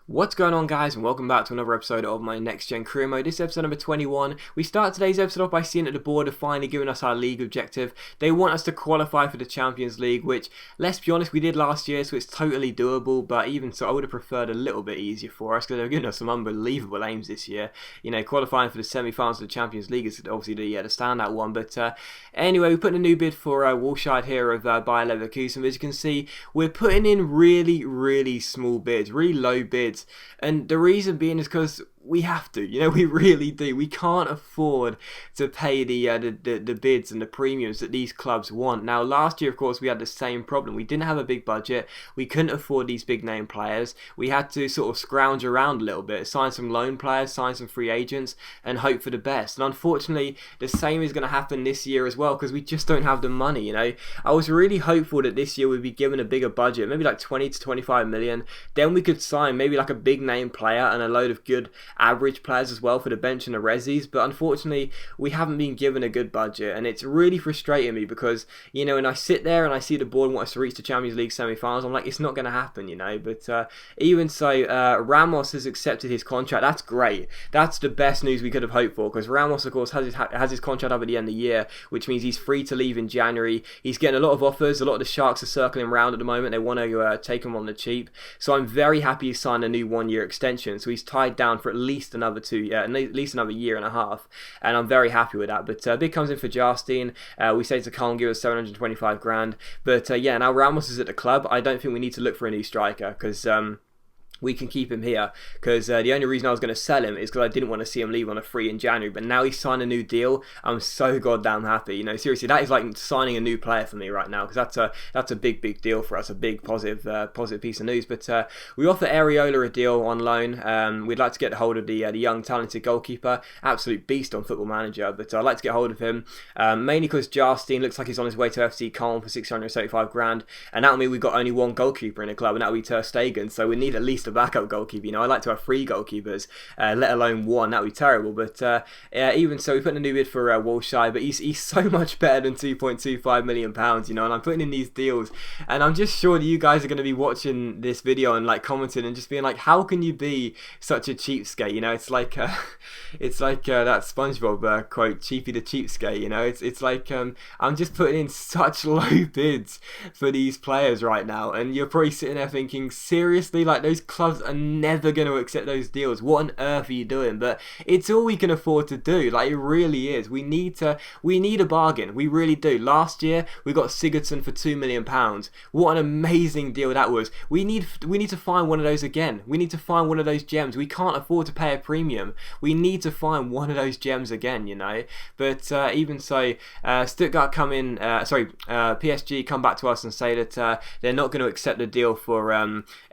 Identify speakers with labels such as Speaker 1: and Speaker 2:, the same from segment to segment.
Speaker 1: What's going on, guys, and welcome back to another episode of my Next Gen Career Mode. This is episode number 21. We start today's episode off by seeing that the board have finally given us our league objective. They want us to qualify for the Champions League, which, let's be honest, we did last year, so it's totally doable, but even so, I would have preferred a little bit easier for us, because they've given us some unbelievable aims this year. You know, qualifying for the semi-finals of the Champions League is obviously the standout one, but anyway, we put in a new bid for Wolfschied here of Bayer Leverkusen. As you can see, we're putting in really small bids, really low bids, and the reason being is because we have to, we really do. We can't afford to pay the bids and the premiums that these clubs want. Now, last year, of course, we had the same problem. We didn't have a big budget. We couldn't afford these big name players. We had to sort of scrounge around a little bit, sign some loan players, sign some free agents, and hope for the best. And unfortunately, the same is going to happen this year as well, because we just don't have the money. I was really hopeful that this year we'd be given a bigger budget, maybe like 20 to 25 million. Then we could sign maybe like a big name player and a load of good average players as well for the bench and the resis, but unfortunately we haven't been given a good budget, and it's really frustrating me because when I sit there and I see the board want us to reach the Champions League semi-finals, I'm like, it's not going to happen, but even so, Ramos has accepted his contract. That's great. That's the best news we could have hoped for, because Ramos, of course, has his contract up at the end of the year, which means he's free to leave in January. He's getting a lot of offers. A lot of the Sharks are circling around at the moment. They want to take him on the cheap, so I'm very happy he signed a new 1-year extension, so he's tied down for at least another year and a half, and I'm very happy with that. But bid comes in for Jarstein. We say to Cullen, give us 725 grand, but now Ramos is at the club. I don't think we need to look for a new striker, because we can keep him here, because the only reason I was going to sell him is because I didn't want to see him leave on a free in January. But now he's signed a new deal. I'm so goddamn happy. Seriously, that is like signing a new player for me right now, because that's a big deal for us, a big positive piece of news. But we offer Areola a deal on loan. We'd like to get hold of the young talented goalkeeper, absolute beast on Football Manager. But I'd like to get hold of him, mainly because Jarstein looks like he's on his way to FC Köln for 675 grand, and that'll mean we've got only one goalkeeper in the club, and that'll be Ter Stegen. So we need at least a backup goalkeeper. I like to have 3 goalkeepers, let alone 1. That would be terrible. But even so, we put in a new bid for Wolfschied, but he's so much better than £2.25 million, and I'm putting in these deals, and I'm just sure that you guys are going to be watching this video and like commenting and just being like, how can you be such a cheapskate? It's like that SpongeBob quote, Cheapy the Cheapskate. It's like I'm just putting in such low bids for these players right now, and you're probably sitting there thinking, seriously, like, those clubs are never going to accept those deals. What on earth are you doing? But it's all we can afford to do. Like, it really is. We need a bargain. We really do. Last year we got Sigurdsson for £2 million. What an amazing deal that was. We need to find one of those again. We need to find one of those gems. We can't afford to pay a premium. We need to find one of those gems again. But even so, Stuttgart PSG come back to us and say that they're not going to accept the deal for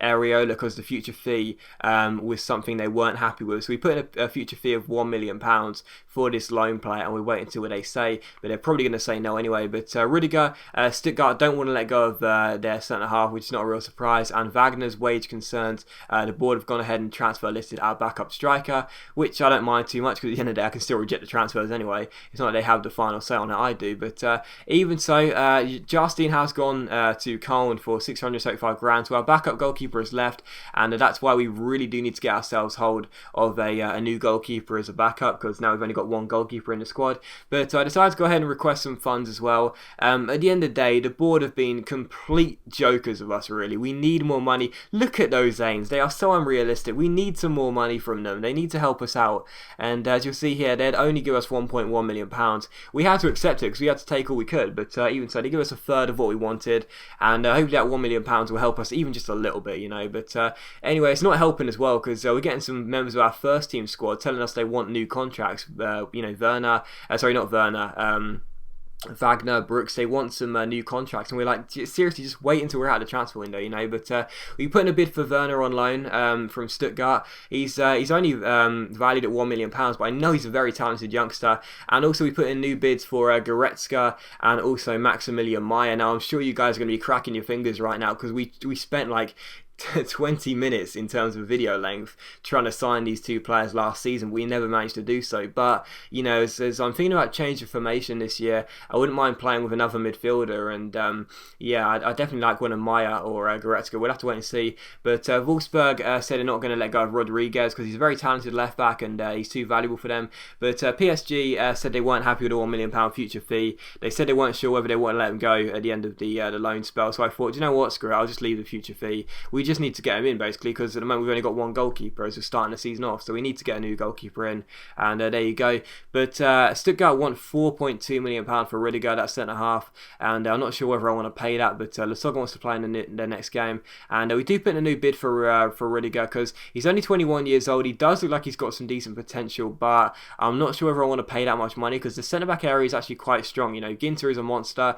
Speaker 1: Areola, because the future fee was something they weren't happy with. So we put in a future fee of £1 million for this loan player, and we're waiting to see what they say, but they're probably going to say no anyway. But Rudiger, Stuttgart don't want to let go of their centre half, which is not a real surprise, and Wagner's wage concerns. The board have gone ahead and transfer listed our backup striker, which I don't mind too much, because at the end of the day I can still reject the transfers anyway. It's not like they have the final say on it, I do. But even so, Jarstein has gone to Köln for 675 grand, so our backup goalkeeper is left, and that's why we really do need to get ourselves hold of a new goalkeeper as a backup, because now we've only got one goalkeeper in the squad. But I decided to go ahead and request some funds as well. At the end of the day, the board have been complete jokers of us, really. We need more money. Look at those aims. They are so unrealistic. We need some more money from them. They need to help us out. And as you'll see here, they'd only give us £1.1 million. We had to accept it because we had to take all we could. But even so, they give us a third of what we wanted. And hopefully that £1 million will help us even just a little bit, But anyway, it's not helping as well, because we're getting some members of our first team squad telling us they want new contracts. Wagner, Brooks, they want some new contracts, and we're like, seriously, just wait until we're out of the transfer window, But we put in a bid for Werner on loan from Stuttgart. He's only valued at £1 million, but I know he's a very talented youngster. And also we put in new bids for Goretzka and also Maximilian Meyer. Now I'm sure you guys are going to be cracking your fingers right now, because we spent like 20 minutes in terms of video length trying to sign these two players last season. We never managed to do so. But, you know, as I'm thinking about change of formation this year, I wouldn't mind playing with another midfielder. And yeah, I definitely like one of Maya or Goretzka. We'll have to wait and see. But Wolfsburg said they're not going to let go of Rodriguez because he's a very talented left back and he's too valuable for them. But PSG said they weren't happy with a £1 million future fee. They said they weren't sure whether they want to let him go at the end of the loan spell. So I thought, you know what, screw it, I'll just leave the future fee. We just need to get him in basically, because at the moment we've only got one goalkeeper as we're starting the season off, so we need to get a new goalkeeper in, and there you go. But Stuttgart want £4.2 million for Rudiger, that's centre half, and I'm not sure whether I want to pay that, but Lasogga wants to play in the next game, and we do put in a new bid for Rudiger because he's only 21 years old. He does look like he's got some decent potential, but I'm not sure whether I want to pay that much money because the centre back area is actually quite strong. You know, Ginter is a monster,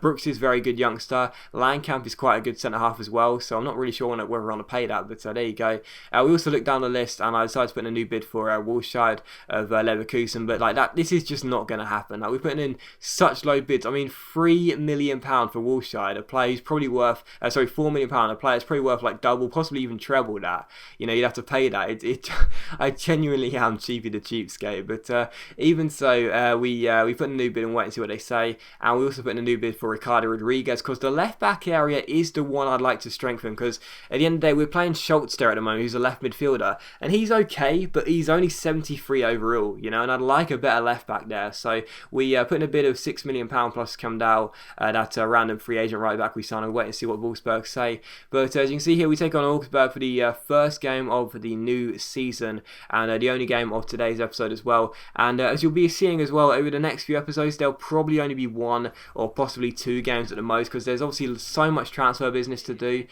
Speaker 1: Brooks is a very good youngster, Langkamp is quite a good centre half as well, so I'm not really sure whether I want to pay that, but there you go. We also looked down the list and I decided to put in a new bid for Wolfsburg of Leverkusen, but like that, this is just not going to happen. Like, we're putting in such low bids. I mean, £3 million for Wolfsburg, a player who's probably worth, £4 million, a player that's probably worth like double, possibly even treble that. You know, you'd have to pay that. I genuinely am Cheapy the Cheapskate, but even so, we put in a new bid and wait and see what they say, and we also put in a new bid for Ricardo Rodriguez because the left back area is the one I'd like to strengthen, because at the end of the day we're playing Schultz there at the moment, who's a left midfielder, and he's okay, but he's only 73 overall, you know, and I'd like a better left back there. So we put in a bid of £6 million plus Kamdal, that random free agent right back we signed, and wait and see what Wolfsburg say. But as you can see here, we take on Augsburg for the first game of the new season, and the only game of today's episode as well. And as you'll be seeing as well, over the next few episodes there'll probably only be one or possibly two games at the most, because there's obviously so much transfer business to do.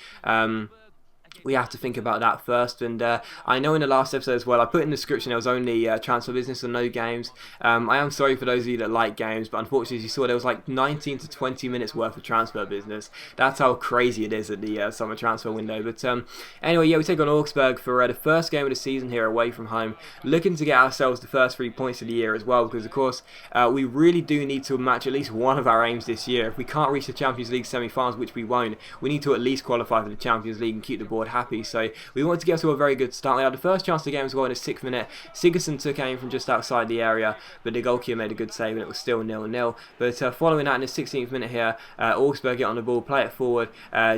Speaker 1: We have to think about that first, and I know in the last episode as well I put in the description there was only transfer business and no games. I am sorry for those of you that like games, but unfortunately as you saw there was like 19 to 20 minutes worth of transfer business. That's how crazy it is at the summer transfer window. But anyway, yeah, we take on Augsburg for the first game of the season here away from home, looking to get ourselves the first 3 points of the year as well, because of course we really do need to match at least one of our aims this year. If we can't reach the Champions League semi-finals, which we won't, we need to at least qualify for the Champions League and keep the board happy. So we wanted to get to a very good start. We had the first chance of the game as well in the 6th minute. Sigurdsson took aim from just outside the area, but the goalkeeper made a good save and it was still 0-0. But following that in the 16th minute here, Augsburg get on the ball, play it forward.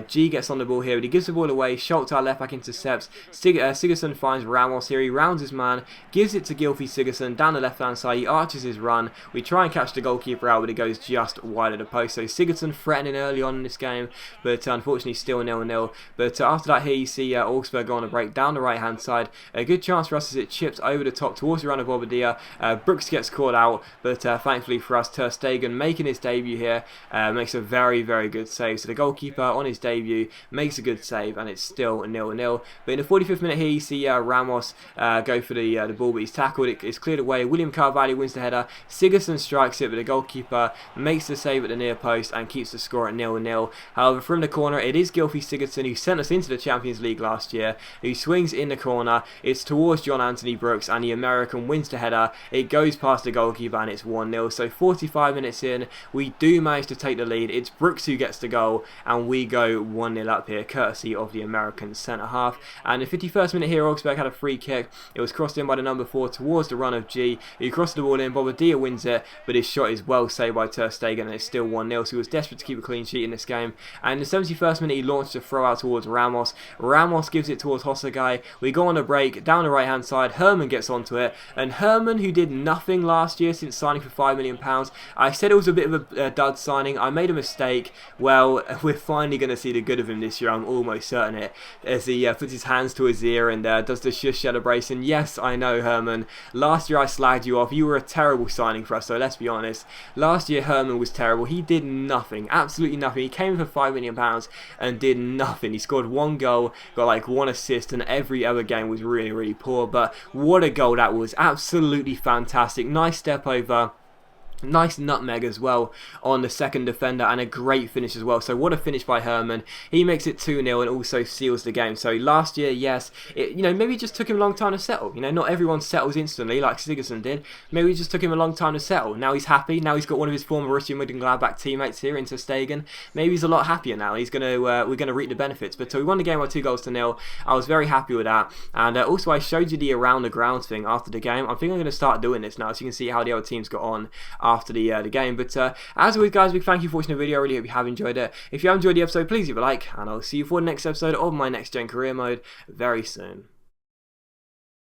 Speaker 1: G gets on the ball here, but he gives the ball away. Schultz, our left back, intercepts. Sigurdsson finds Ramos here. He rounds his man, gives it to Gylfi Sigurdsson down the left hand side. He arches his run. We try and catch the goalkeeper out, but it goes just wide of the post. So Sigurdsson threatening early on in this game, but unfortunately still 0-0. But after that here you see Augsburg go on a break down the right hand side. A good chance for us as it chips over the top towards the run of Bobadilla. Brooks gets caught out, but thankfully for us, Ter Stegen making his debut here makes a very, very good save. So the goalkeeper on his debut makes a good save, and it's still 0-0. But in the 45th minute here you see Ramos go for the ball, but he's tackled. It's cleared away. William Carvalho wins the header. Sigurdsson strikes it, but the goalkeeper makes the save at the near post and keeps the score at 0-0. However, from the corner it is Gylfi Sigurdsson who sent us into the Champions League last year, who swings in the corner. It's towards John Anthony Brooks, and the American wins the header. It goes past the goalkeeper, and it's 1-0. So 45 minutes in, we do manage to take the lead. It's Brooks who gets the goal, and we go 1-0 up here, courtesy of the American centre half. And the 51st minute here, Augsburg had a free kick. It was crossed in by the number 4 towards the run of G, who crossed the ball in. Bobadilla wins it, but his shot is well saved by Ter Stegen, and it's still 1-0. So he was desperate to keep a clean sheet in this game. And in the 71st minute, he launched a throw out towards Ramos. Ramos gives it towards Hosagai. We go on a break down the right hand side. Herman gets onto it, and Herman, who did nothing last year since signing for £5 million, I said it was a bit of a dud signing. I made a mistake. Well, we're finally going to see the good of him this year, I'm almost certain it, as he puts his hands to his ear and does the shush celebration. Yes, I know, Herman, last year I slagged you off. You were a terrible signing for us, so let's be honest. Last year Herman was terrible. He did nothing, absolutely nothing. He came for £5 million and did nothing. He scored 1 goal, got like 1 assist, and every other game was really, really poor. But what a goal that was. Absolutely fantastic. Nice step over. Nice nutmeg as well on the second defender, and a great finish as well. So what a finish by Herman. He makes it 2-0 and also seals the game. So last year, yes, maybe it just took him a long time to settle. Not everyone settles instantly like Sigurdsson did. Maybe it just took him a long time to settle. Now he's happy. Now he's got one of his former Borussia Mönchengladbach teammates here in Ter Stegen. Maybe he's a lot happier now. We're gonna reap the benefits. But we won the game by 2-0. I was very happy with that. And also I showed you the around the ground thing after the game. I think I'm gonna start doing this now, so you can see how the other teams got on after the game. But as always, guys, big thank you for watching the video. I really hope you have enjoyed it. If you have enjoyed the episode, please leave a like, and I'll see you for the next episode of my Next Gen Career Mode very soon.